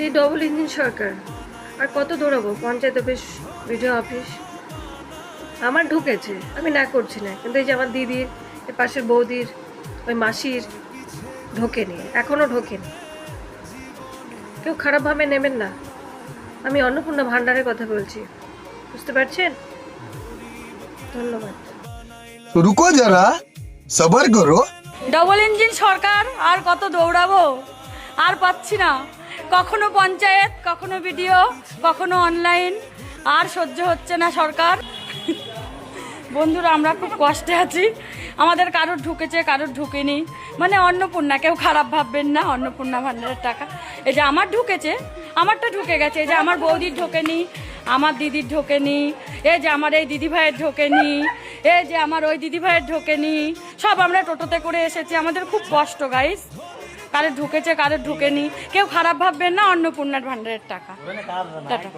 এই double engine সরকার আর কত দৌড়াবো? Panchayat office, BDO office. আমার ঢুকেছে, আমি না করছি না, কিন্তু এই যে আমার দিদির, এর পাশের বৌদির, ওই মাসির ঢোকেনি, এখনও ঢোকেনি। কেউ খারাপভাবে নেবেন না, আমি অন্নপূর্ণা ভান্ডারের কথা বলছি, বুঝতে পারছেন? ধন্যবাদ। रुको जरा सबर करो। ডবল ইঞ্জিন সরকার আর কত দৌড়াবো? আর পাচ্ছি না। কখনো পঞ্চায়েত, কখনো ভিডিও, কখনো অনলাইন। আর সহ্য হচ্ছে না সরকার। বন্ধুরা, আমরা খুব কষ্টে আছি। আমাদের কারোর ঢুকেছে, কারোর ঢুকেনি। মানে অন্নপূর্ণা, কেউ খারাপ ভাববেন না, অন্নপূর্ণা ভান্ডারের টাকা। এই যে আমার ঢুকেছে, আমারটা ঢুকে গেছে। এই যে আমার বৌদির ঢোকেনি, আমার দিদির ঢোকেনি, এই যে আমার এই দিদি ভাইয়ের ঢোকেনি, এই যে আমার ওই দিদি ভাইয়ের ঢোকেনি। সব আমরা টোটোতে করে এসেছি। আমাদের খুব কষ্ট গাইস। কারোর ঢুকেছে, কারোর ঢুকেনি। কেউ খারাপ ভাববেন না, অন্নপূর্ণার ভান্ডারের টাকা। টাটা।